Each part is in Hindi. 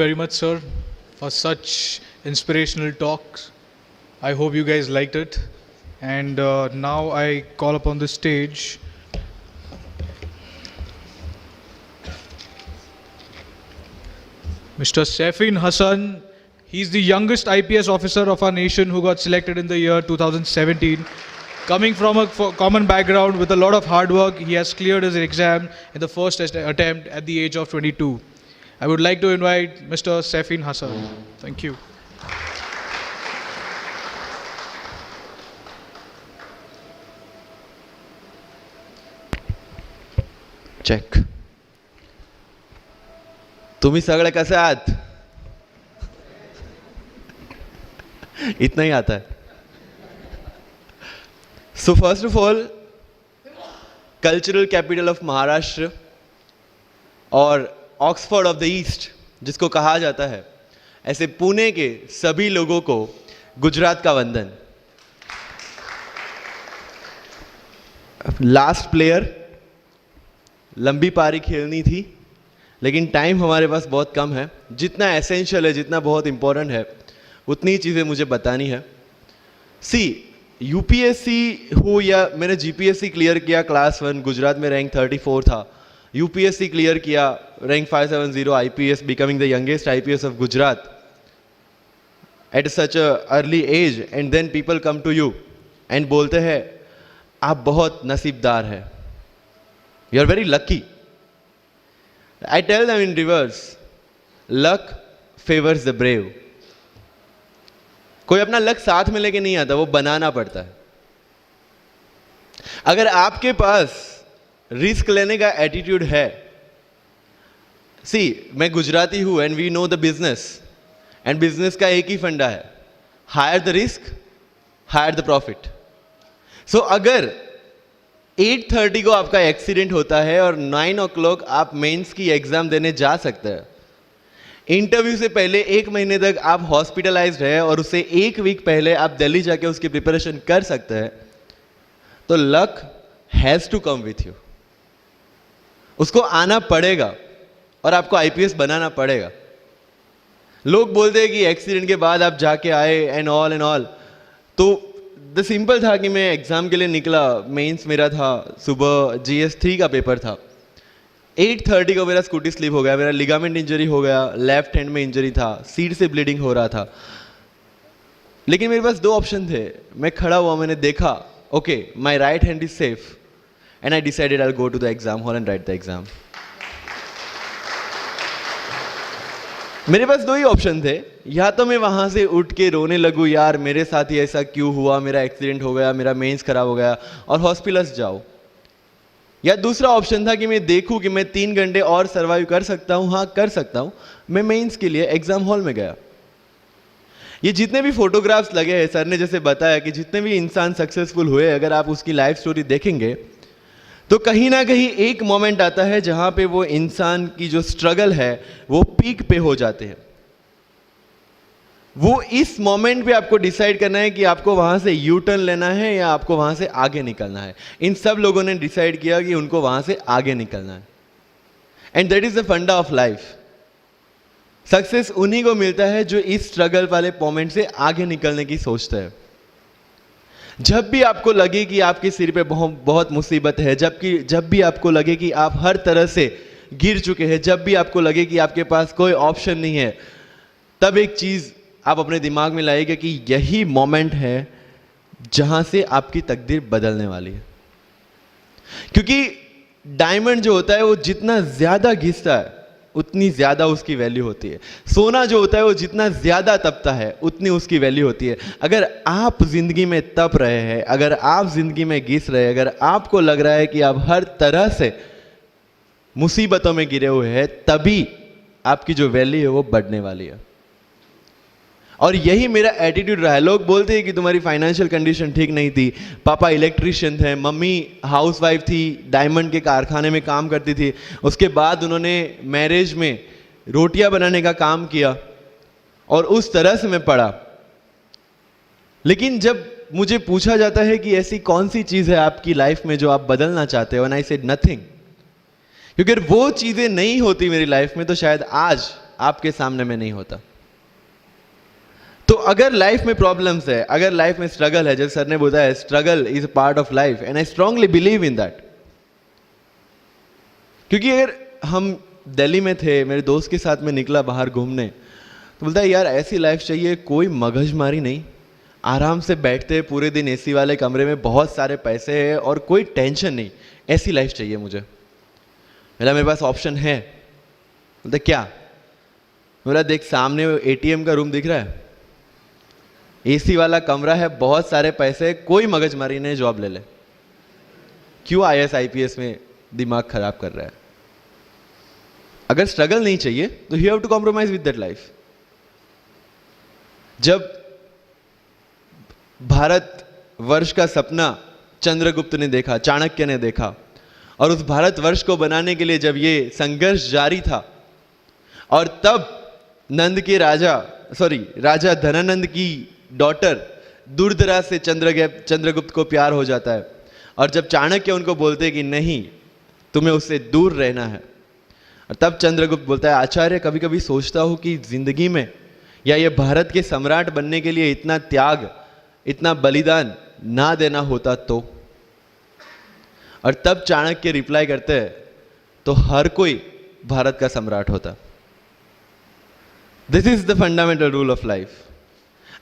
Very much, sir, for such inspirational talks. I hope you guys liked it. And now I call upon the stage Mr. Saifin Hassan. He's the youngest IPS officer of our nation who got selected in the year 2017. Coming from a common background with a lot of hard work, he has cleared his exam in the first attempt at the age of 22. I would like to invite Mr. Saifin Hassan. Thank you. Check. तुम्ही सगळे कसे आहात? इतना ही आता है. So first of all, cultural capital of Maharashtra और ऑक्सफोर्ड ऑफ द ईस्ट जिसको कहा जाता है, ऐसे पुणे के सभी लोगों को गुजरात का वंदन. लास्ट प्लेयर, लंबी पारी खेलनी थी लेकिन टाइम हमारे पास बहुत कम है. जितना एसेंशियल है, जितना बहुत इंपॉर्टेंट है, उतनी चीज़ें मुझे बतानी है. सी, यूपीएससी हो या मैंने जीपीएससी क्लियर किया क्लास 1, गुजरात में रैंक 34 था. यूपीएससी क्लियर किया, rank 570, IPS, becoming the youngest IPS of Gujarat at such a early age. And then people come to you and बोलते हैं आप बहुत नसीबदार हैं, you are very lucky. I tell them in reverse, luck favours the brave. कोई अपना लक साथ में लेके नहीं आता, वो बनाना पड़ता है. अगर आपके पास रिस्क लेने का एटीट्यूड है, सी मैं गुजराती हूं and we know the business, and business का एक ही फंडा है, higher the risk higher the profit. So अगर 8:30 को आपका एक्सीडेंट होता है और 9 o'clock आप मेंस की एग्जाम देने जा सकते हैं, इंटरव्यू से पहले 1 महीने तक आप हॉस्पिटलाइज्ड है और उससे 1 वीक पहले आप दिल्ली जाके उसकी प्रिपरेशन कर सकते हैं, तो luck has to come with you. उसको आना पड़ेगा और आपको आईपीएस बनाना पड़ेगा. लोग बोलते हैं कि एक्सीडेंट के बाद आप जाके आए एंड ऑल, तो द सिंपल था कि मैं एग्जाम के लिए निकला, मेंस मेरा था, सुबह GS3 का पेपर था. 8:30 को मेरा स्कूटी स्लिप हो गया, मेरा लिगामेंट इंजरी हो गया, लेफ्ट हैंड में इंजरी था, सीट से ब्लीडिंग हो रहा था. लेकिन मेरे पास 2 ऑप्शन थे. मैं खड़ा हुआ, मैंने देखा, okay my right hand is safe, and I decided I will go to the exam hall and write the exam. मेरे पास 2 ही ऑप्शन थे. या तो मैं वहां से उठ के रोने लगूं, यार मेरे साथ ही ऐसा क्यों हुआ, मेरा एक्सीडेंट हो गया, मेरा मेंस खराब हो गया, और हॉस्पिटल्स जाओ. या दूसरा ऑप्शन था कि मैं देखूं कि मैं 3 घंटे और सर्वाइव कर सकता हूं. हाँ कर सकता हूं. मैं मेंस के लिए एग्जाम हॉल में गया. ये जितने भी फोटोग्राफ्स लगे हैं, सर ने जैसे बताया कि जितने भी इंसान सक्सेसफुल हुए, अगर आप उसकी लाइफ स्टोरी देखेंगे तो कहीं ना कहीं एक मोमेंट आता है जहां पे वो इंसान की जो स्ट्रगल है वो पीक पे हो जाते हैं. वो इस मोमेंट पे आपको डिसाइड करना है कि आपको वहां से यू टर्न लेना है या आपको वहां से आगे निकलना है. इन सब लोगों ने डिसाइड किया कि उनको वहां से आगे निकलना है. एंड दैट इज द फंडा ऑफ लाइफ. सक्सेस उन्हीं को मिलता है जो इस स्ट्रगल वाले मोमेंट से आगे निकलने की सोचते हैं. जब भी आपको लगे कि आपके सिर पे बहुत मुसीबत है, जब भी आपको लगे कि आप हर तरह से गिर चुके हैं, जब भी आपको लगे कि आपके पास कोई ऑप्शन नहीं है, तब एक चीज आप अपने दिमाग में लाइएगा कि यही मोमेंट है जहां से आपकी तकदीर बदलने वाली है. क्योंकि डायमंड जो होता है वो जितना ज्यादा घिसता है उतनी ज्यादा उसकी वैल्यू होती है. सोना जो होता है वो जितना ज्यादा तपता है उतनी उसकी वैल्यू होती है. अगर आप जिंदगी में तप रहे हैं, अगर आप जिंदगी में घिस रहे हैं, अगर आपको लग रहा है कि आप हर तरह से मुसीबतों में गिरे हुए हैं, तभी आपकी जो वैल्यू है वो बढ़ने वाली है. और यही मेरा एटीट्यूड रहा है. लोग बोलते हैं कि तुम्हारी फाइनेंशियल कंडीशन ठीक नहीं थी, पापा इलेक्ट्रिशियन थे, मम्मी हाउसवाइफ थी, डायमंड के कारखाने में काम करती थी, उसके बाद उन्होंने मैरिज में रोटियां बनाने का काम किया और उस तरह से मैं पढ़ा. लेकिन जब मुझे पूछा जाता है कि ऐसी कौन सी चीज़ है आपकी लाइफ में जो आप बदलना चाहते हो, एंड आई सेड नथिंग. क्योंकि अगर वो चीज़ें नहीं होती मेरी लाइफ में तो शायद आज आपके सामने में नहीं होता। तो अगर लाइफ में प्रॉब्लम्स है, अगर लाइफ में स्ट्रगल है, जैसे सर ने बोला है struggle is a part of life and I strongly believe in that. क्योंकि अगर हम दिल्ली में थे, मेरे दोस्त के साथ में निकला बाहर घूमने, तो बोलता है यार ऐसी लाइफ चाहिए, कोई मगजमारी नहीं, आराम से बैठते पूरे दिन एसी वाले कमरे में, बहुत सारे पैसे हैं और कोई टेंशन नहीं, ऐसी लाइफ चाहिए मुझे। मेरे पास ऑप्शन है। बोलते क्या? बोला देख सामने एटीएम का रूम दिख रहा है, एसी वाला कमरा है, बहुत सारे पैसे, कोई मगजमारी नहीं, जॉब ले ले। क्यों आईएएस आईपीएस में दिमाग खराब कर रहा है? अगर स्ट्रगल नहीं चाहिए तो you have to compromise with that life. जब भारत वर्ष का सपना चंद्रगुप्त ने देखा, चाणक्य ने देखा, और उस भारतवर्ष को बनाने के लिए जब ये संघर्ष जारी था, और तब नंद के राजा धनानंद की डॉटर दूरदराज से चंद्रगुप्त को प्यार हो जाता है, और जब चाणक्य उनको बोलते कि नहीं तुम्हें उससे दूर रहना है, और तब चंद्रगुप्त बोलता है आचार्य कभी कभी सोचता हूं कि जिंदगी में या ये भारत के सम्राट बनने के लिए इतना त्याग, इतना बलिदान ना देना होता तो। और तब चाणक्य रिप्लाई करते हैं तो हर कोई भारत का सम्राट होता। This is the fundamental rule of life.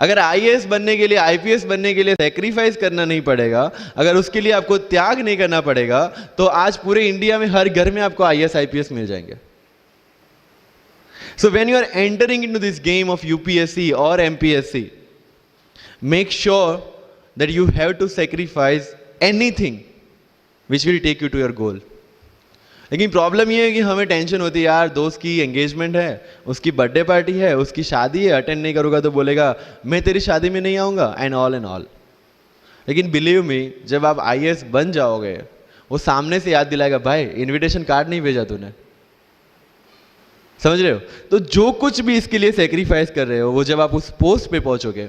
अगर आईएएस बनने के लिए, आईपीएस बनने के लिए सैक्रिफाइस करना नहीं पड़ेगा, अगर उसके लिए आपको त्याग नहीं करना पड़ेगा, तो आज पूरे इंडिया में हर घर में आपको आईएएस आईपीएस मिल जाएंगे। So when you are entering into this game of UPSC और MPSC, make sure that you have to sacrifice anything which will take you to your goal. लेकिन प्रॉब्लम ये है कि हमें टेंशन होती है यार, दोस्त की एंगेजमेंट है, उसकी बर्थडे पार्टी है, उसकी शादी है, अटेंड नहीं करूंगा तो बोलेगा मैं तेरी शादी में नहीं आऊंगा, एंड ऑल। लेकिन बिलीव मी, जब आप आईएएस बन जाओगे, वो सामने से याद दिलाएगा भाई इनविटेशन कार्ड नहीं भेजा तूने। समझ रहे हो? तो जो कुछ भी इसके लिए सेक्रीफाइस कर रहे हो, वो जब आप उस पोस्ट पे पहुंचोगे,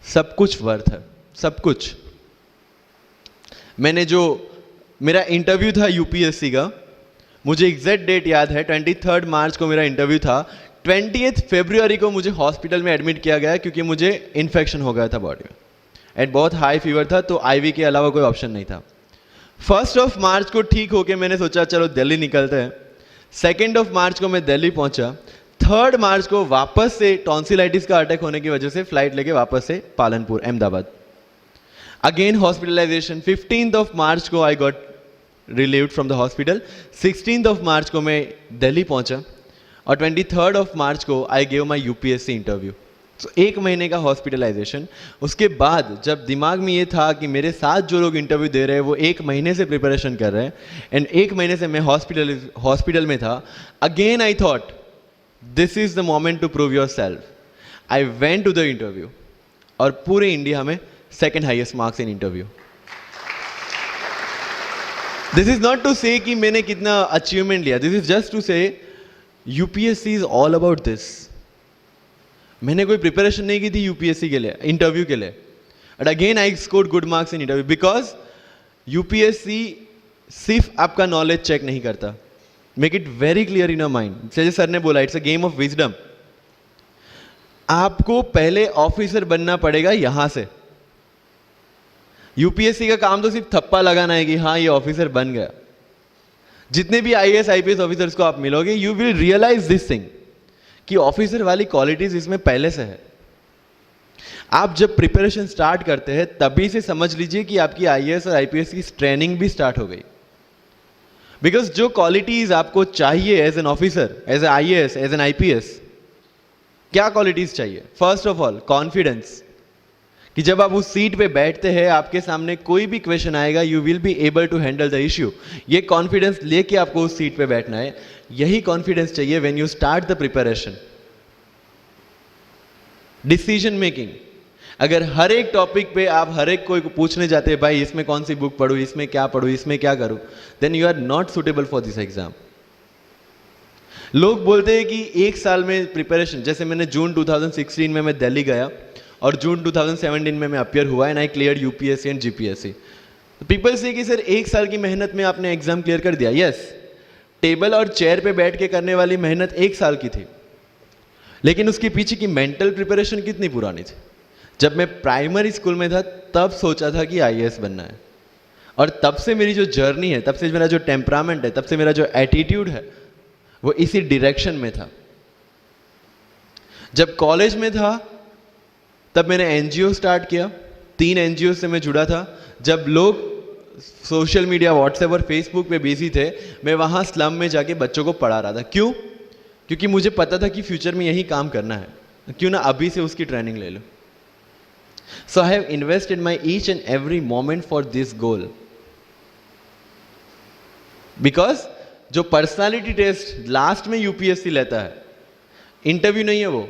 सब कुछ वर्थ है, सब कुछ। मेरा इंटरव्यू था यूपीएससी का, मुझे एग्जैक्ट डेट याद है, 23 मार्च को मेरा इंटरव्यू था। 20 फरवरी को मुझे हॉस्पिटल में एडमिट किया गया क्योंकि मुझे इन्फेक्शन हो गया था बॉडी में, एंड बहुत हाई फीवर था, तो आईवी के अलावा कोई ऑप्शन नहीं था। 1 मार्च को ठीक होके मैंने सोचा चलो दिल्ली निकलते हैं। 2 मार्च को मैं दिल्ली पहुंचा। 3 मार्च को वापस से टॉन्सिलाइटिस का अटैक होने की वजह से फ्लाइट लेके वापस से पालनपुर, अहमदाबाद, अगेन हॉस्पिटलाइजेशन। 15 मार्च को I got relieved from the hospital. 16 मार्च को मैं दिल्ली पहुंचा, और 23 मार्च को I gave my UPSC interview. तो 1 महीने का हॉस्पिटलाइजेशन। उसके बाद जब दिमाग में ये था कि मेरे साथ जो लोग इंटरव्यू दे रहे हैं वो 1 महीने से प्रिपरेशन कर रहे हैं, एंड 1 महीने से मैं हॉस्पिटल में था, again I thought this is the moment to prove yourself. I went to the interview, और पूरे इंडिया में 2nd highest marks in interview. This is not to say कि मैंने कितना अचीवमेंट लिया, this is just to say UPSC is all about this. मैंने कोई प्रिपरेशन नहीं की थी यूपीएससी के लिए, इंटरव्यू के लिए, but again I scored good marks in interview, because UPSC सिर्फ आपका नॉलेज चेक नहीं करता। Make it very clear in your mind. जैसे सर ने बोला, it's a game of wisdom. आपको पहले ऑफिसर बनना पड़ेगा यहां से। यूपीएससी का काम तो सिर्फ थप्पा लगाना है कि हाँ ये ऑफिसर बन गया। जितने भी आईएएस आईपीएस ऑफिसर्स को आप मिलोगे, you will realise this thing कि ऑफिसर वाली क्वालिटीज इसमें पहले से है। आप जब प्रिपरेशन स्टार्ट करते हैं तभी से समझ लीजिए कि आपकी आईएएस और आईपीएस की ट्रेनिंग भी स्टार्ट हो गई। बिकॉज जो क्वालिटीज आपको चाहिए as an officer, as a IAS, as an IPS, क्या क्वालिटीज चाहिए? फर्स्ट ऑफ ऑल कॉन्फिडेंस, कि जब आप उस सीट पे बैठते हैं, आपके सामने कोई भी क्वेश्चन आएगा, you will be able to handle the issue. ये कॉन्फिडेंस लेके आपको उस सीट पे बैठना है। यही कॉन्फिडेंस चाहिए when you start the preparation. Decision making, अगर हर एक टॉपिक पे आप हर एक कोई को पूछने जाते हैं भाई इसमें कौन सी बुक पढूं, इसमें क्या पढूं, इसमें क्या करूं, then you are not suitable for this exam. लोग बोलते हैं कि 1 साल में प्रिपरेशन, जैसे मैंने जून 2016 में मैं दिल्ली गया, और जून 2017 में मैं अपियर हुआ, and I clear UPSC and GPSC. People से कि सर 1 साल की मेहनत में आपने एग्जाम क्लियर कर दिया। यस, टेबल और चेयर पे बैठ के करने वाली मेहनत 1 साल की थी, लेकिन उसके पीछे की मेंटल प्रिपरेशन कितनी पुरानी थी। जब मैं प्राइमरी स्कूल में था तब सोचा था कि आईएएस बनना है, और तब से मेरी जो जर्नी है, तब से मेरा जो टेम्परामेंट है, तब से मेरा जो एटीट्यूड है, वो इसी डायरेक्शन में था। जब कॉलेज में था तब मैंने एनजीओ स्टार्ट किया, 3 एनजीओ से मैं जुड़ा था। जब लोग सोशल मीडिया, व्हाट्सएप और फेसबुक पे बिजी थे, मैं वहाँ स्लम में जाके बच्चों को पढ़ा रहा था। क्यों? क्योंकि मुझे पता था कि फ्यूचर में यही काम करना है, क्यों ना अभी से उसकी ट्रेनिंग ले लो। So I have invested my each and every moment for this goal, because जो पर्सनालिटी टेस्ट लास्ट में यूपीएससी लेता है, इंटरव्यू नहीं है वो,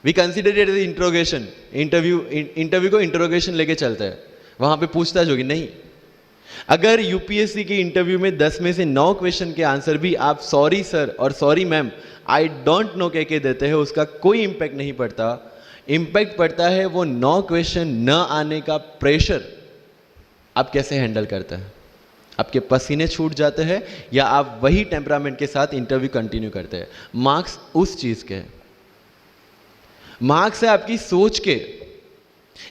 we consider it as interrogation. Interview को इंट्रोगेशन लेके चलता है, वहां पे पूछताछ होगी नहीं। अगर यूपीएससी के इंटरव्यू में 10 में से 9 क्वेश्चन के आंसर भी आप सॉरी सर और sorry ma'am, I don't know कह के देते हैं, उसका कोई इंपैक्ट नहीं पड़ता। इंपैक्ट पड़ता है वो 9 क्वेश्चन न आने का प्रेशर आप कैसे हैंडल करते हैं। आपके पसीने छूट जाते हैं या आप वही टेम्परामेंट के साथ इंटरव्यू कंटिन्यू करते हैं। मार्क्स उस चीज के हैं, मार्क्स है आपकी सोच के।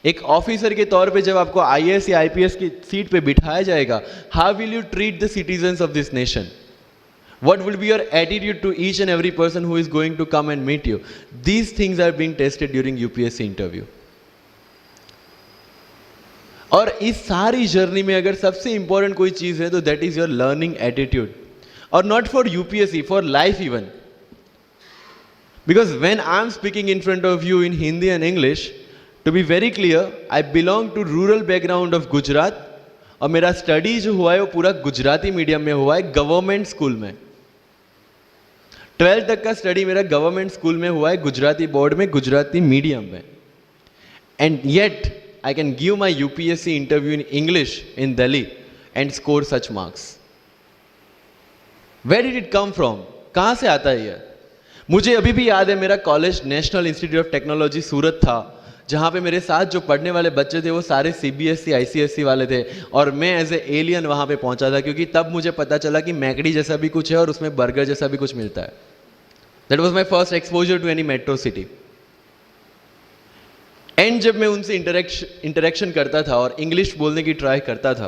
एक ऑफिसर के तौर पे जब आपको आईएएस या आईपीएस की सीट पे बिठाया जाएगा, how will you treat the citizens of this nation? What will be your attitude to each and every person who is going to come and meet you? These things are being tested during UPSC interview. और इस सारी जर्नी में अगर सबसे इंपॉर्टेंट कोई चीज है तो that is your learning attitude, और not for UPSC, for life even. Because when I am speaking in front of you in Hindi and English, to be very clear, I belong to rural background of Gujarat, और मेरा स्टडी जो हुआ है वो पूरा गुजराती मीडियम में हुआ है, गवर्नमेंट स्कूल में। 12th तक का स्टडी मेरा गवर्नमेंट स्कूल में हुआ है, गुजराती बोर्ड में, गुजराती मीडियम में। And yet I can give my UPSC interview in English in Delhi and score such marks. Where did it come from? कहां से आता है ये? मुझे अभी भी याद है, मेरा college national institute of technology Surat था, जहाँ पे मेरे साथ जो पढ़ने वाले बच्चे थे वो सारे सीबीएसई आईसीएसई वाले थे, और मैं एज ए एलियन वहाँ पे पहुँचा था, क्योंकि तब मुझे पता चला कि मैकडी जैसा भी कुछ है और उसमें बर्गर जैसा भी कुछ मिलता है। That was my first exposure to any metro city. And जब मैं उनसे इंटरेक्शन करता था और इंग्लिश बोलने की ट्राई करता था,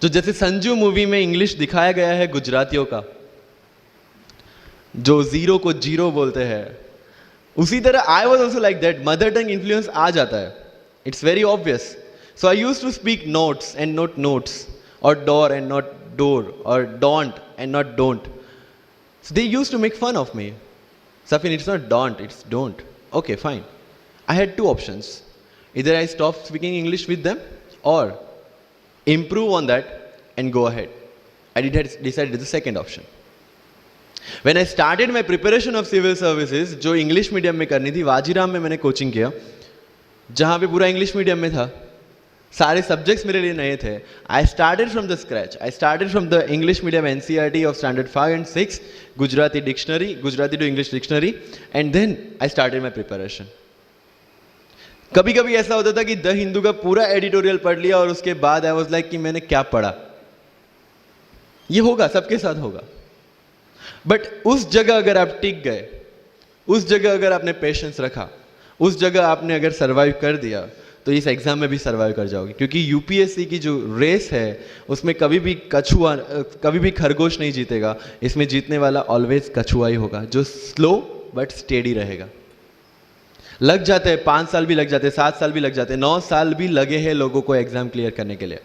तो जैसे संजू मूवी में इंग्लिश दिखाया गया है गुजरातियों का, जो जीरो को जीरो बोलते हैं, उसी तरह I was also like that. Mother tongue influence आ जाता है, it's very obvious. So I use to speak notes and not notes, और डोर एंड नॉट डोर, और don't and not don't. So they used to make fun of me. Safin, it's not don't, it's don't. Okay, fine. I had 2 options. Either I stop speaking English with them or improve on that and go ahead. I decided the second option. When I started my preparation of civil services, जो इंग्लिश मीडियम में करनी थी, वाजीराम में मैंने कोचिंग किया, जहाँ पे पूरा इंग्लिश मीडियम में था, सारे सब्जेक्ट्स मेरे लिए नए थे। I started from the scratch. I started from the English medium NCERT of standard 5 and 6, Gujarati dictionary, Gujarati to English dictionary, and then I started my preparation. कभी कभी ऐसा होता था कि द हिंदू का पूरा एडिटोरियल पढ़ लिया और उसके बाद आई वाज लाइक कि मैंने क्या पढ़ा। ये होगा, सबके साथ होगा। बट उस जगह अगर आप टिक गए, उस जगह अगर आपने पेशेंस रखा, उस जगह आपने अगर सर्वाइव कर दिया, तो इस एग्जाम में भी सर्वाइव कर जाओगे। क्योंकि यूपीएससी की जो रेस है उसमें कभी भी कछुआ, कभी भी खरगोश नहीं जीतेगा। इसमें जीतने वाला ऑलवेज कछुआ ही होगा, जो स्लो बट स्टेडी रहेगा। लग जाते हैं 5 साल भी लग जाते हैं, 7 साल भी लग जाते हैं, 9 साल भी लगे हैं लोगों को एग्जाम क्लियर करने के लिए।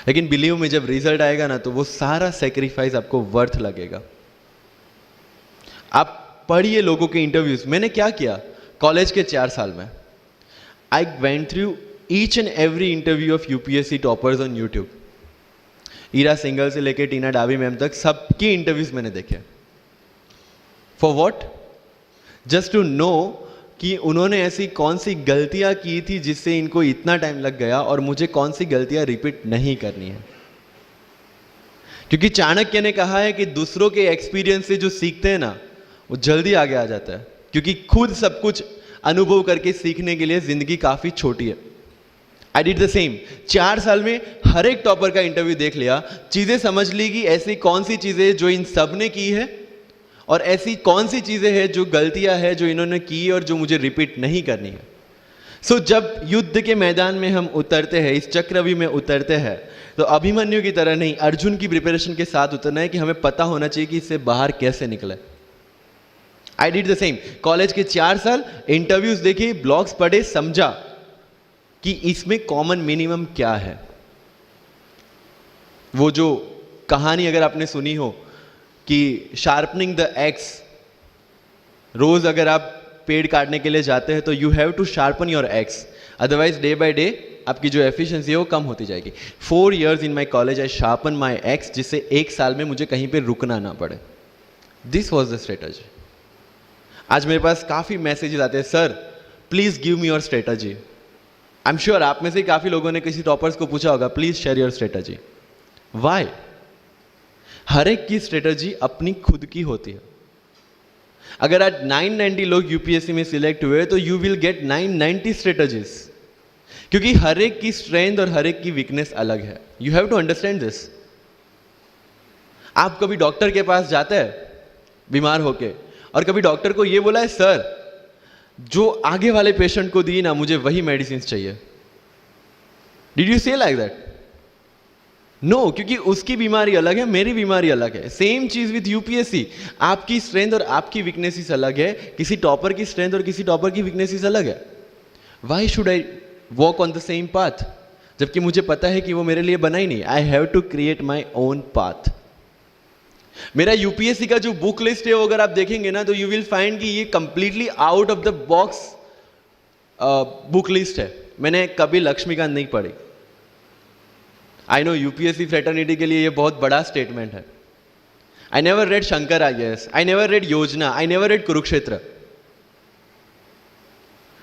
लेकिन बिलीव में जब रिजल्ट आएगा ना, तो वो सारा सेक्रीफाइस आपको वर्थ लगेगा। आप पढ़िए लोगों के इंटरव्यूज। मैंने क्या किया कॉलेज के 4 साल में, I went through each and every interview of UPSC toppers on YouTube. Ira Singhal से लेके टीना डावी मैम तक सबकी इंटरव्यूज मैंने देखे। For what? Just to know कि उन्होंने ऐसी कौन सी गलतियां की थी जिससे इनको इतना टाइम लग गया, और मुझे कौन सी गलतियां रिपीट नहीं करनी है। क्योंकि चाणक्य ने कहा है कि दूसरों के एक्सपीरियंस से जो सीखते हैं ना, वो जल्दी आगे आ जाता है। क्योंकि खुद सब कुछ अनुभव करके सीखने के लिए जिंदगी काफी छोटी है। I did the same. 4 साल में हर एक टॉपर का इंटरव्यू देख लिया, चीजें समझ ली कि ऐसी कौन सी चीजें जो इन सब ने की है और ऐसी कौन सी चीजें हैं जो गलतियां हैं जो इन्होंने की और जो मुझे रिपीट नहीं करनी है। सो जब युद्ध के मैदान में हम उतरते हैं, इस चक्रव्यूह में उतरते हैं, तो अभिमन्यु की तरह नहीं, अर्जुन की प्रिपरेशन के साथ उतरना है कि हमें पता होना चाहिए कि इससे बाहर कैसे निकले। I did the same. College के 4 साल इंटरव्यूज देखे, ब्लॉग्स पढ़े, समझा कि इसमें कॉमन मिनिमम क्या है। वो जो कहानी अगर आपने सुनी हो कि शार्पनिंग द एक्स, रोज अगर आप पेड़ काटने के लिए जाते हैं तो you have to sharpen your axe, otherwise day by day आपकी जो एफिशिएंसी है वो कम होती जाएगी। 4 years in my college I sharpen my x, जिससे 1 साल में मुझे कहीं पे रुकना ना पड़े। This was the strategy. आज मेरे पास काफी मैसेजेस आते हैं, sir please give me your strategy. I am sure आप में से काफी लोगों ने किसी टॉपर्स को पूछा होगा, please share your strategy. Why? हर एक की स्ट्रेटजी अपनी खुद की होती है। अगर आज 990 लोग यूपीएससी में सिलेक्ट हुए तो यू विल गेट 990 स्ट्रेटजीज, क्योंकि हर एक की स्ट्रेंथ और हर एक की वीकनेस अलग है। You have to understand this. आप कभी डॉक्टर के पास जाते हैं बीमार होके, और कभी डॉक्टर को यह बोला है, सर जो आगे वाले पेशेंट को दी ना, मुझे वही मेडिसिन चाहिए। डिड यू से लाइक दैट? नो, क्योंकि उसकी बीमारी अलग है, मेरी बीमारी अलग है। सेम चीज विथ यूपीएससी। आपकी स्ट्रेंथ और आपकी वीकनेसेस अलग है, किसी टॉपर की स्ट्रेंथ और किसी टॉपर की वीकनेसेस अलग है। Why should I walk on the same path, जबकि मुझे पता है कि वो मेरे लिए बना ही नहीं। I have to create my own path. मेरा यूपीएससी का जो बुक लिस्ट है वो अगर आप देखेंगे ना, तो यू विल फाइंड कि ये completely out of the box book list है। मैंने कभी लक्ष्मीकांत नहीं पढ़ी। आई नो यूपीएससी फ्रेटर्निटी के लिए ये बहुत बड़ा स्टेटमेंट है। I never read Shankar IAS, I never read Yojana, I never read Kurukshetra.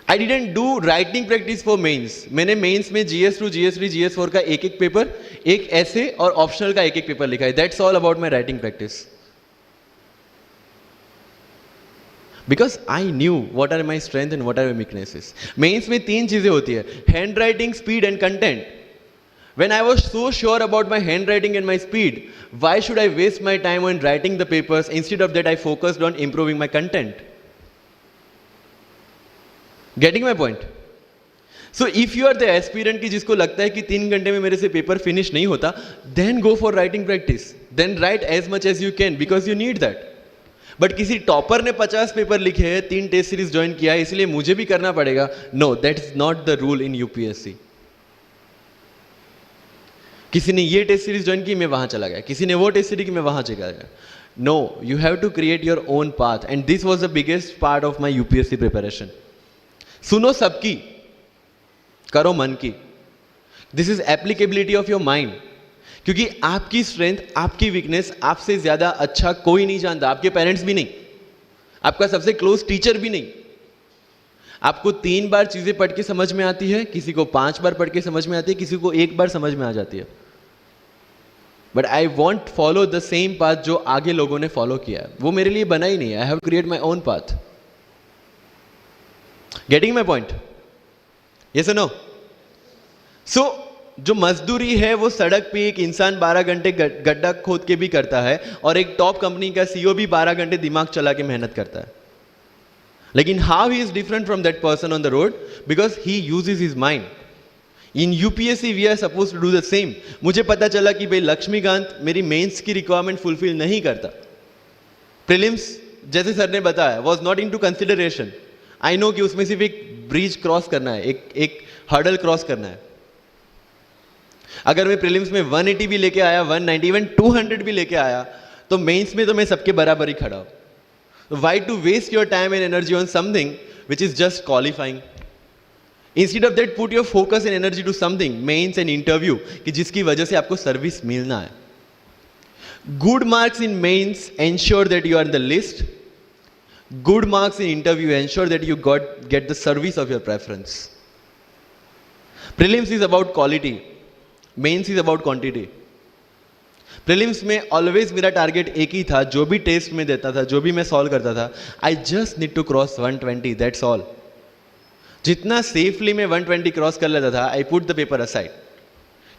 I didn't do writing practice for mains. मैंने मेंस में GS2, GS3, GS4 का एक पेपर, एक ऐसे और ऑप्शनल का एक पेपर लिखा है। That's all about my writing practice. Because I knew what are my strength and what are my weaknesses. Mains में 3 चीजें होती है, handwriting, speed and content. When I was so sure about my handwriting and my speed, why should I waste my time on writing the papers? Instead of that, I focused on improving my content. Getting my point? So if you are the aspirant की जिसको लगता है कि 3 घंटे में मेरे से पेपर फिनिश नहीं होता, then go for writing practice. Then write as much as you can because you need that. But किसी टॉपर ने 50 पेपर लिखे हैं, 3 टेस्ट सीरीज ज्वाइन किया है, इसलिए मुझे भी करना पड़ेगा। No, that is not the rule in UPSC. किसी ने ये टेस्ट सीरीज ज्वाइन की, मैं वहां चला गया, किसी ने वो टेस्ट सीरीज की, मैं वहां चला गया। No, you have to create your own path, and this was the biggest part of my UPSC preparation. सुनो सबकी, करो मन की। This is applicability of your mind, क्योंकि आपकी स्ट्रेंथ, आपकी वीकनेस आपसे ज्यादा अच्छा कोई नहीं जानता। आपके पेरेंट्स भी नहीं, आपका सबसे क्लोज टीचर भी नहीं। आपको 3 बार चीजें पढ़ के समझ में आती है, किसी को 5 बार पढ़ के समझ में आती है, किसी को 1 बार समझ में आ जाती है। But I want follow the same path जो आगे लोगों ने फॉलो किया है। वो मेरे लिए बना ही नहीं है। I have create my own path. Getting my point? Yes और नो? सो जो मजदूरी है वो सड़क पे एक इंसान 12 घंटे गड्ढा खोद के भी करता है, और एक टॉप कंपनी का CEO भी 12 घंटे दिमाग चला के मेहनत करता है। लेकिन how he is different from that person on the road? Because he uses his mind. In UPSC we are suppose to do the same. मुझे पता चला कि भाई लक्ष्मीकांत मेरी मेंस की रिक्वायरमेंट फुलफिल नहीं करता, प्रीलिम्स जैसे सर ने बताया was not into consideration. I know कि उसमें सिर्फ एक ब्रिज क्रॉस करना है, एक हर्डल क्रॉस करना है। अगर मैं प्रीलिम्स में 180 भी लेके आया, 190, इवन 200 भी लेके आया, तो मेंस में तो मैं सबके बराबर ही खड़ा हूं। Why to waste your time and energy on something which is just qualifying? Instead of that, put your focus and energy to something, mains and interview, कि जिसकी वजह से आपको सर्विस मिलना है। Good marks in mains ensure that you are in the list. Good marks in interview ensure that you get the service of your preference. Prelims is about quality. Mains is about quantity. Prelims में ऑलवेज मेरा टारगेट एक ही था, जो भी टेस्ट में देता था, जो भी मैं सॉल्व करता था, I just need to cross 120, that's all. जितना सेफली मैं 120 क्रॉस कर लेता था, I put the paper aside,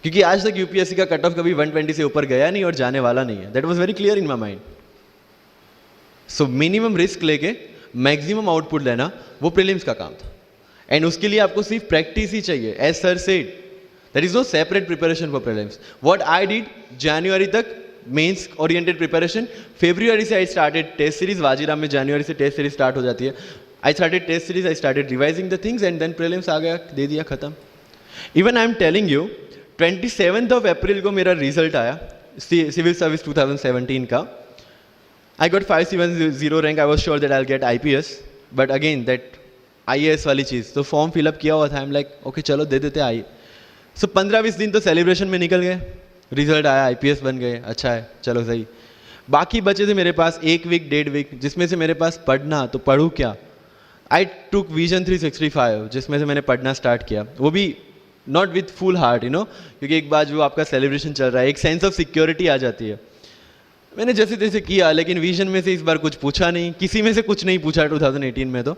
क्योंकि आज तक यूपीएससी का कट ऑफ कभी 120 से ऊपर गया नहीं और जाने वाला नहीं है। That was very clear in my mind. So minimum risk लेके मैक्सिमम आउटपुट लेना वो प्रीलिम्स का काम था. एंड उसके लिए आपको सिर्फ प्रैक्टिस ही चाहिए. As sir said, there is no separate preparation for prelims. What I did, जनवरी तक मेंस ओरिएंटेड प्रिपरेशन. फरवरी से I started test series. Vajiram में जनवरी से टेस्ट सीरीज स्टार्ट हो जाती है. I started test series, I started revising the things and then prelims आ गया, दे दिया, खत्म. Even I am telling you, 27th of April को मेरा रिजल्ट आया सिविल सर्विस 2017 का. I got 570 rank. I was sure that I'll get IPS, but again that IAS वाली चीज़, तो फॉर्म फिलअप किया हुआ था. I'm like okay चलो दे देते आई. So 15-20 दिन तो सेलिब्रेशन में निकल गए. रिजल्ट आया, IPS बन गए, अच्छा है, चलो सही. बाकी बचे थे मेरे पास 1 वीक 1.5 वीक, जिसमें से मेरे पास पढ़ना, तो पढ़ूँ क्या. आई टुक विजन 365, जिसमें से मैंने पढ़ना स्टार्ट किया. वो भी not with full heart, you know, क्योंकि एक बार जो आपका सेलिब्रेशन चल रहा है, एक सेंस ऑफ सिक्योरिटी आ जाती है. मैंने जैसे तैसे किया, लेकिन विजन में से इस बार कुछ पूछा नहीं, किसी में से कुछ नहीं पूछा 2018 में तो.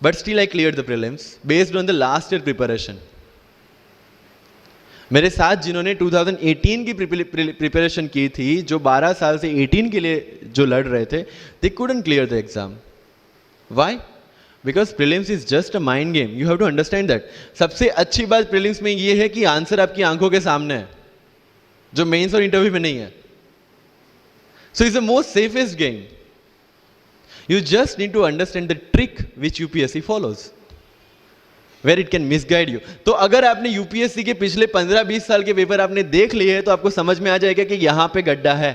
But still I clear the prelims based on the last year preparation. मेरे साथ जिन्होंने 2018 की प्रिपरेशन की थी, जो 12 साल से 18 के लिए जो लड़ रहे थे, they couldn't clear the exam. Why? Because prelims is just a mind game. You have to understand that. सबसे अच्छी बात प्रीलिम्स में ये है कि आंसर आपकी आंखों के सामने है, जो मेंस और इंटरव्यू में नहीं है. So it's the most safest game. You just need to understand the trick which UPSC follows, where it can misguide you. तो अगर आपने UPSC के पिछले 15-20 साल के पेपर आपने देख लिए हैं, तो आपको समझ में आ जाएगा कि यहाँ पे गड्ढा है.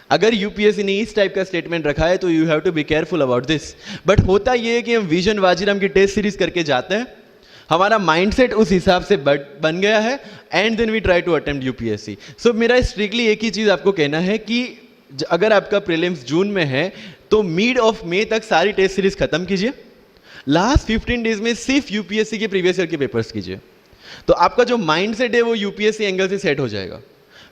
अगर UPSC ने इस टाइप का स्टेटमेंट रखा है, तो you have to be careful about this. But होता ये है कि हम विजन वाजीराम की टेस्ट सीरीज करके जाते हैं, हमारा माइंडसेट उस हिसाब से बन गया है, and then we try to attempt UPSC. So मेरा स्ट्रिक्टली एक ही चीज़ आपको कहना है कि अगर आपका प्रीलिम्स जून में है, तो मिड ऑफ मई तक सारी टेस्ट सीरीज खत्म कीजिए. लास्ट 15 डेज में सिर्फ यूपीएससी के प्रीवियस ईयर के पेपर्स कीजिए, तो आपका जो माइंडसेट है वो यूपीएससी एंगल से सेट हो जाएगा.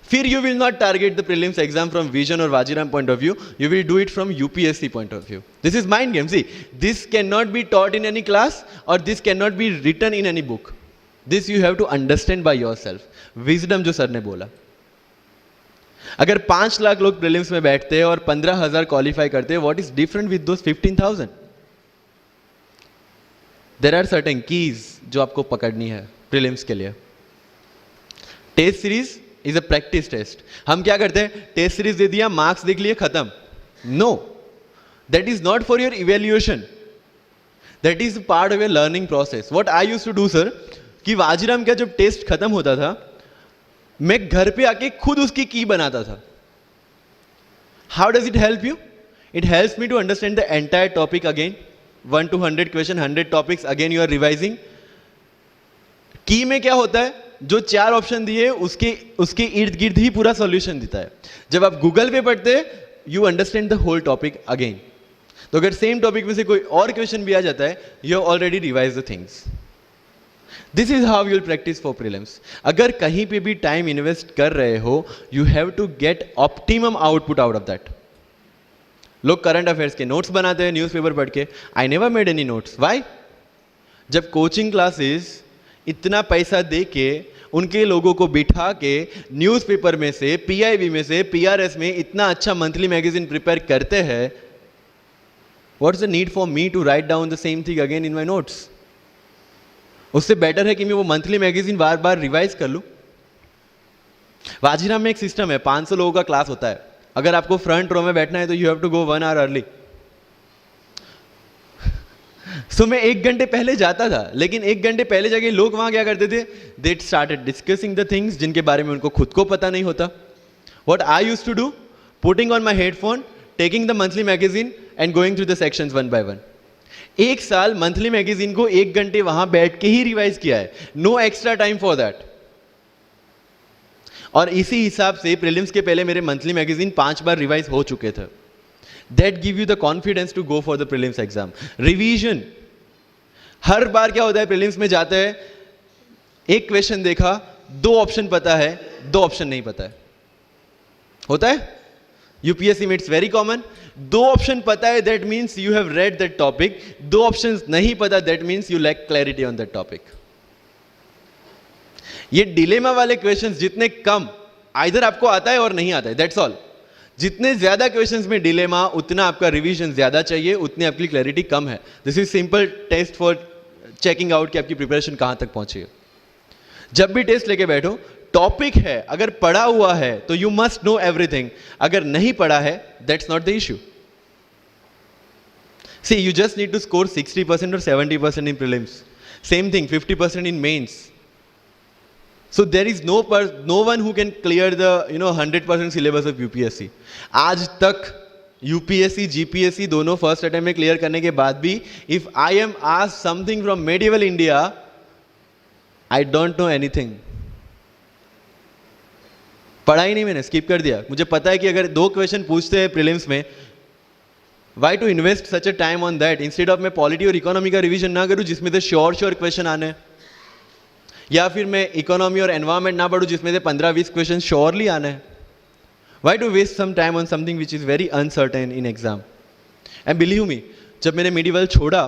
फिर you will not target the prelims exam from Vision और Vajiram point of view, you will do it from UPSC point of view. This is mind game. See, this can not be taught in any class और this can not be written in any book. This you have to understand by yourself. Wisdom जो सर ने बोला, अगर 5 लाख लोग प्रीलिम्स में बैठते हैं और 15,000 क्वालिफाई करते हैं, what is different with those 15,000? There are certain keys जो आपको पकड़नी है प्रीलिम्स के लिए. Test series is a practice test. हम क्या करते हैं, टेस्ट सीरीज दे दिया, मार्क्स देख लिए, खत्म. No, that is not for your evaluation, that is part of your learning process. What I used to do sir, कि वाजीराम का जब टेस्ट खत्म होता था, मैं घर पे आके खुद उसकी की बनाता था. How does it help you? It helps me to understand the entire topic again. 1 to 100 question, 100 topics, again you are revising. Key में क्या होता है, जो 4 ऑप्शन दिए उसके इर्द गिर्द ही पूरा सॉल्यूशन देता है. जब आप गूगल पे पढ़ते हैं, you understand the whole topic again. तो अगर सेम टॉपिक में से कोई और क्वेश्चन भी आ जाता है, you have already revise the things. This is how you will practice for prelims. अगर कहीं पे भी टाइम इन्वेस्ट कर रहे हो, you have to get optimum output out of that. लोग करंट अफेयर्स के नोट्स बनाते हैं न्यूज़पेपर पढ़ के. I never made any notes. Why? जब कोचिंग क्लासेस इतना पैसा दे के उनके लोगों को बिठा के न्यूज़पेपर में से, पीआईबी में से, पीआरएस में इतना अच्छा मंथली मैगजीन प्रिपेयर करते हैं, what's the need for me to write down the same thing again in my notes? उससे बेटर है कि मैं वो मंथली मैगजीन बार बार रिवाइज कर लूं. वाजीराम में एक सिस्टम है, 500 लोगों का क्लास होता है. अगर आपको फ्रंट रो में बैठना है, तो you have to go 1 hour early. So मैं 1 घंटे पहले जाता था, लेकिन 1 घंटे पहले जाके लोग वहां क्या करते थे, they started discussing the things जिनके बारे में उनको खुद को पता नहीं होता. What I used to do, putting on my headphone, taking the monthly magazine and going through the sections 1 by 1. 1 साल मंथली मैगजीन को 1 घंटे वहां बैठ के ही रिवाइज किया है. No extra time for that. और इसी हिसाब से प्रीलिम्स के पहले मेरे मंथली मैगजीन 5 बार रिवाइज हो चुके थे. That give you the confidence to go for the prelims exam. Revision. हर बार क्या होता है, प्रीलिम्स में जाते हैं, एक क्वेश्चन देखा, 2 ऑप्शन पता है, 2 ऑप्शन नहीं पता है. होता है यूपीएससी में, इट्स वेरी कॉमन. 2 ऑप्शन पता है, that means you have read that topic. 2 option नहीं पता, that means you lack clarity on that topic. ये डिलेमा वाले क्वेश्चंस जितने कम, आइदर आपको आता है और नहीं आता है, दैट्स ऑल. जितने ज्यादा क्वेश्चंस में डिलेमा, उतना आपका रिवीजन ज्यादा चाहिए, उतनी आपकी क्लैरिटी कम है. This is simple test for checking out कि आपकी प्रिपरेशन कहां तक पहुंची है. जब भी टेस्ट लेके बैठो, टॉपिक है, अगर पढ़ा हुआ है तो यू मस्ट नो एवरीथिंग. अगर नहीं पढ़ा है, that's not the issue. See, you just need to score 60% or 70% in prelims. Same thing, 50% in mains. So there is no one who can clear the 100% syllabus of UPSC. आज तक UPSC, GPSC दोनों फर्स्ट अटेम्प्ट में क्लियर करने के बाद भी, if I am asked something from medieval India, I don't know anything. पढ़ा ही नहीं, मैंने स्किप कर दिया. मुझे पता है कि अगर 2 क्वेश्चन पूछते हैं प्रीलिम्स में, Why to invest such a time on that instead of मैं पॉलिटी और इकोनॉमी का रिवीजन ना करूं जिसमें से श्योर क्वेश्चन आने हैं, या फिर मैं इकोनॉमी और एनवायरमेंट ना पढ़ूं जिसमें से 15-20 क्वेश्चन श्योरली आने हैं. Why to waste some time on something which is very uncertain in exam? And believe me, जब मैंने मेडिवल छोड़ा,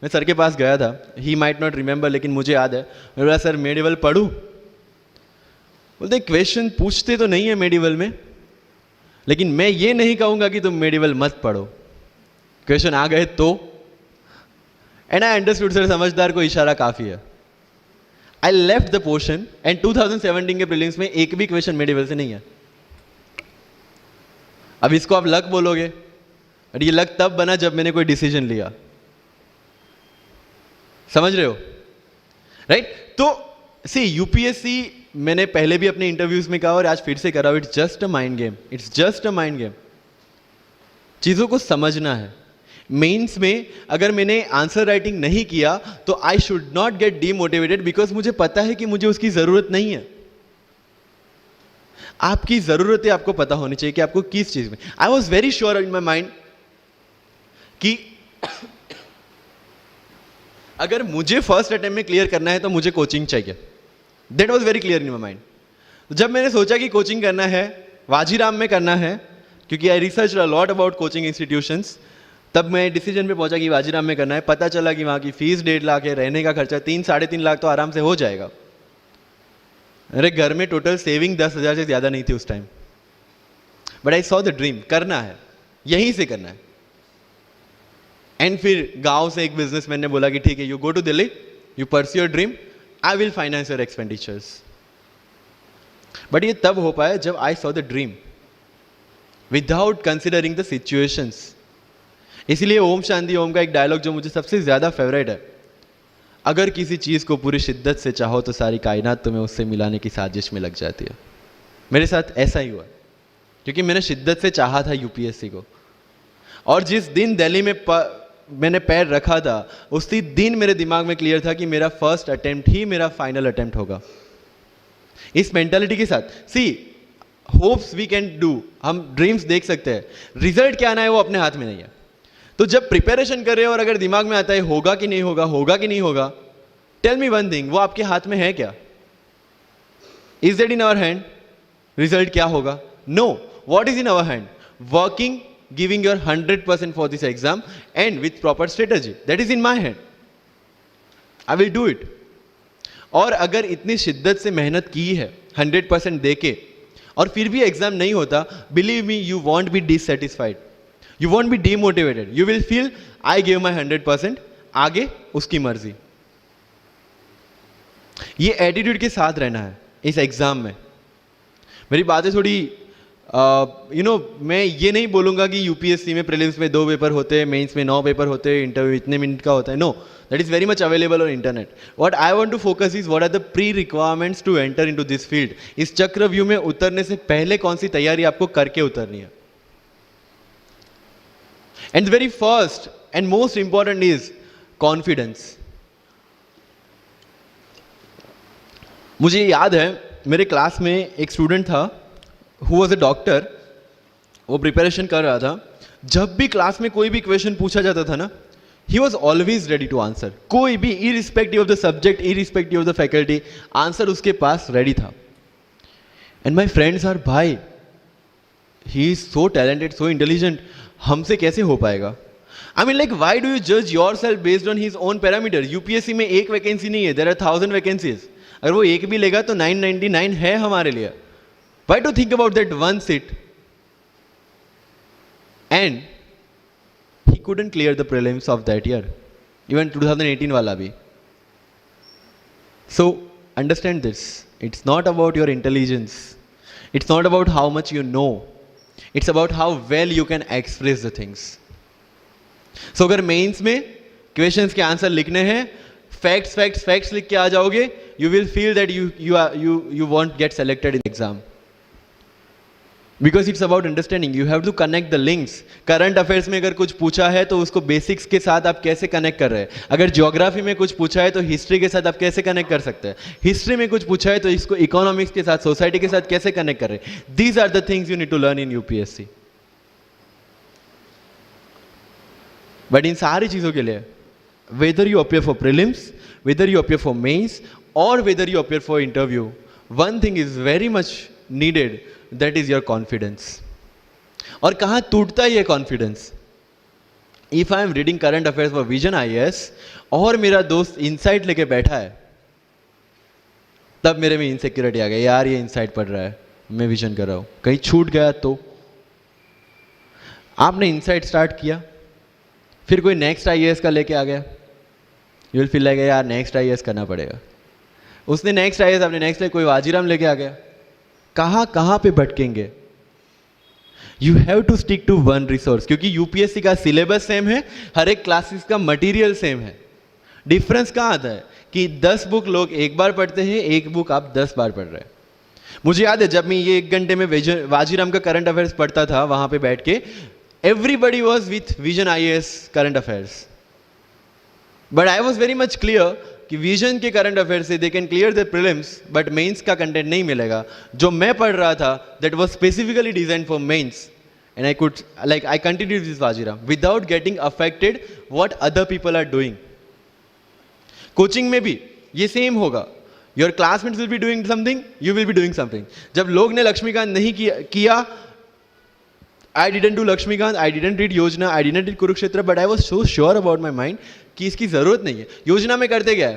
मैं सर के पास गया था. ही माइट नॉट रिमेंबर, लेकिन मुझे याद है. मैं बोला सर मेडिवल पढ़ूं? बोलते क्वेश्चन पूछते तो नहीं है मेडिवल में, लेकिन मैं ये नहीं कहूंगा कि तुम मेडिवल मत पढ़ो. क्वेश्चन आ गए तो, एंड आई अंडरस्टूड सर समझदार को इशारा काफी है. I left the portion and 2017 के प्रीलिम्स में एक भी क्वेश्चन मेडिवल से नहीं है. अब इसको आप लक बोलोगे, और ये लक तब बना जब मैंने कोई डिसीजन लिया. समझ रहे हो, राइट? तो सी यूपीएससी, मैंने पहले भी अपने इंटरव्यूज में कहा और आज फिर से करा, it's just a mind game. It's just a mind game. चीजों को समझना है. मेंस में अगर मैंने आंसर राइटिंग नहीं किया तो I should not gate demotivated, because मुझे पता है कि मुझे उसकी जरूरत नहीं है. आपकी जरूरतें आपको पता होनी चाहिए कि आपको किस चीज में. I was very sure in my mind कि अगर मुझे फर्स्ट अटेम्प्ट में क्लियर करना है तो मुझे कोचिंग चाहिए. That was very clear in my mind. जब मैंने सोचा कि कोचिंग करना है, वाजीराम में करना है, क्योंकि I research a lot about coaching institutions, तब मैं डिसीजन पे पहुंचा कि वाजीराम में करना है. पता चला कि वहाँ की फीस 1.5 लाख है, रहने का खर्चा 3-3.5 लाख तो आराम से हो जाएगा. मेरे घर में टोटल सेविंग 10,000 से ज़्यादा नहीं थी उस time. But I saw the dream, करना है, यहीं से करना है. एंड फिर गांव से एक बिजनेसमैन ने बोला कि ठीक है, you go to Delhi, you pursue your dream, I will finance your expenditures. But ये तब हो पाया जब I saw the dream without considering the situations. इसलिए ओम शांति ओम का एक डायलॉग जो मुझे सबसे ज्यादा फेवरेट है, अगर किसी चीज को पूरी शिद्दत से चाहो तो सारी कायनात तुम्हें उससे मिलाने की साजिश में लग जाती है. मेरे साथ ऐसा ही हुआ, क्योंकि मैंने शिद्दत से चाहा था यूपीएससी को. और जिस दिन दिल्ली में मैंने पैर रखा था, उसी दिन मेरे दिमाग में क्लियर था कि मेरा फर्स्ट अटेम्प्ट ही मेरा फाइनल अटेम्प्ट होगा. इस मेंटालिटी के साथ, सी होप्स वी कैन डू, हम ड्रीम्स देख सकते हैं, रिजल्ट क्या आना है वो अपने हाथ में नहीं है. तो जब प्रिपरेशन कर रहे हो और अगर दिमाग में आता है होगा कि नहीं होगा, होगा कि नहीं होगा, टेल मी वन थिंग, वो आपके हाथ में है क्या? Is that in our hand? Result क्या होगा? No. What is in our hand? Working, giving your 100% for this exam and with proper strategy. That is in my hand. I will do it. और अगर इतनी शिद्दत से मेहनत की है 100% देके और फिर भी एग्जाम नहीं होता, believe me, you won't be dissatisfied. You won't be demotivated. You will feel I gave my 100%. आगे उसकी मर्जी. ये एटीट्यूड के साथ रहना है इस एग्जाम में. मेरी बातें थोड़ी मैं ये नहीं बोलूंगा कि यूपीएससी में प्रीलिम्स में 2 पेपर होते हैं, मेंस में 9 पेपर होते हैं, इंटरव्यू इतने मिनट का होता है. No, that is very much available on internet. What I want to focus is what are the pre requirements to enter into this field. इस चक्रव्यूह में उतरने से पहले कौन सी तैयारी आपको करके उतरनी है. And very first and most important is confidence. मुझे याद है मेरे क्लास में एक स्टूडेंट था who was a doctor. वो प्रिपरेशन कर रहा था. जब भी क्लास में कोई भी क्वेश्चन पूछा जाता था ना, he was always ready to answer. कोई भी, irrespective of the subject, irrespective of the faculty, answer उसके पास रेडी था. And my friends are, भाई he is so talented, so intelligent, हमसे कैसे हो पाएगा? I mean, like, why do you judge yourself based on his own parameter? UPSC में एक वैकेंसी नहीं है, there are 1000 vacancies. अगर वो एक भी लेगा तो 999 है हमारे लिए. Why to think about that one seat? and he couldn't clear the prelims of that year, even 2018 wala bhi. So understand this, it's not about your intelligence, it's not about how much you know, it's about how well you can express the things. So अगर मेंस में क्वेश्चंस के आंसर लिखने हैं, फैक्ट्स लिख के आ जाओगे, you will feel that you won't get selected in exam. Because it's about understanding, you have to connect the links. Current affairs में अगर कुछ पूछा है तो उसको बेसिक्स के साथ आप कैसे कनेक्ट कर रहे हैं. अगर ज्योग्राफी में कुछ पूछा है तो हिस्ट्री के साथ आप कैसे कनेक्ट कर सकते हैं. हिस्ट्री में कुछ पूछा है तो इसको इकोनॉमिक्स के साथ, सोसाइटी के साथ कैसे कनेक्ट कर रहे हैं. These are the things you need to learn in UPSC. But इन सारी चीजों के लिए, whether you appear for prelims, whether you appear for mains, और whether you appear for interview, one thing is very much needed, that is your confidence. और कहां टूटता है ये confidence? If I am reading current affairs for Vision IAS और मेरा दोस्त इनसाइट लेके बैठा है, तब मेरे में इनसिक्योरिटी आ गई, यार ये इनसाइट पढ़ रहा है, मैं विजन कर रहा हूं, कहीं छूट गया तो. आपने इनसाइट स्टार्ट किया, फिर कोई नेक्स्ट आईएएस का लेके आ गया, यू विल फील लाइक यार नेक्स्ट आईएएस करना पड़ेगा. उसने नेक्स्ट आईएएस, आपने नेक्स्ट कोई वाजीराम लेके आ गया. कहां पे भटकेंगे? You have to stick to one resource, क्योंकि यूपीएससी का सिलेबस सेम है, हर एक क्लासेस का मटेरियल सेम है. डिफरेंस कहां आता है कि 10 बुक लोग एक बार पढ़ते हैं, एक बुक आप 10 बार पढ़ रहे हैं. मुझे याद है जब मैं ये 1 घंटे में वाजीराम का करंट अफेयर्स पढ़ता था, वहां पे बैठ के everybody was with vision IAS current affairs, but I was very much clear कि विजन के करंट अफेयर से they can clear the prelims, but mains का कंटेंट नहीं मिलेगा. जो मैं पढ़ रहा था that was specifically design for mains, and I continue this Vajiram without getting affected what other people are doing. Coaching में भी ये सेम होगा. Your classmates will be doing something, you will be doing something. जब लोग ने लक्ष्मीकांत नहीं किया, I didn't do Lakshmikant, I didn't read Yojana, I didn't read Kurukshetra, but I was so sure about my mind कि इसकी जरूरत नहीं है. योजना में करते क्या है,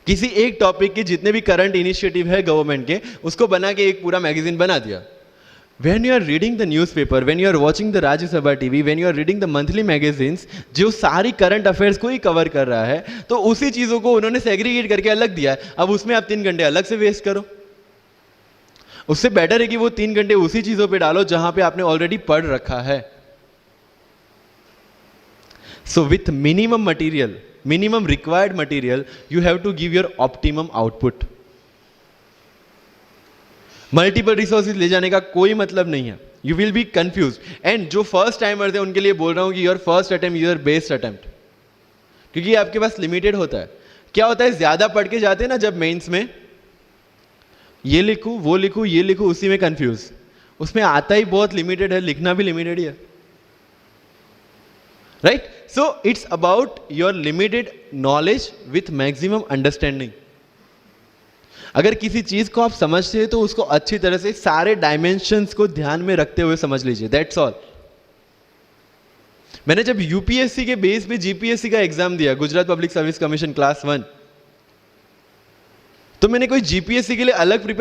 किसी एक टॉपिक के जितने भी करंट इनिशिएटिव है गवर्नमेंट के, उसको बना के एक पूरा मैगजीन बना दिया. When you are reading the newspaper, when you are watching the Rajya Sabha TV, when you are reading the monthly magazines, जो सारी करंट अफेयर्स को ही कवर कर रहा है, तो उसी चीजों को उन्होंने सेग्रीगेट करके अलग दिया है. अब उसमें आप 3 घंटे अलग से वेस्ट करो. उससे बेटर है कि वो 3 घंटे उसी चीजों पे डालो जहां पे आपने ऑलरेडी पढ़ रखा है. So with minimum material, minimum required material, you have to give your optimum output. Multiple resources ले जाने का कोई मतलब नहीं है. You will be confuse. And जो फर्स्ट टाइमर्स है उनके लिए बोल रहा हूं कि your first attempt your best attempt, क्योंकि आपके पास लिमिटेड होता है. क्या होता है, ज्यादा पढ़ के जाते हैं ना जब मेंस में, ये लिखूं वो लिखूं ये लिखूं, उसी में कंफ्यूज. उसमें आता ही बहुत लिमिटेड है, लिखना भी लिमिटेड ही है. Right? So it's about your limited knowledge with maximum understanding. अगर किसी चीज को आप समझते हैं तो उसको अच्छी तरह से सारे डायमेंशंस को ध्यान में रखते हुए समझ लीजिए. That's all. मैंने जब यूपीएससी के बेस पे जीपीएससी का एग्जाम दिया, Gujarat public service commission class 1, तो मैंने कोई जीपीएससी के लिए अलग प्रिपेयर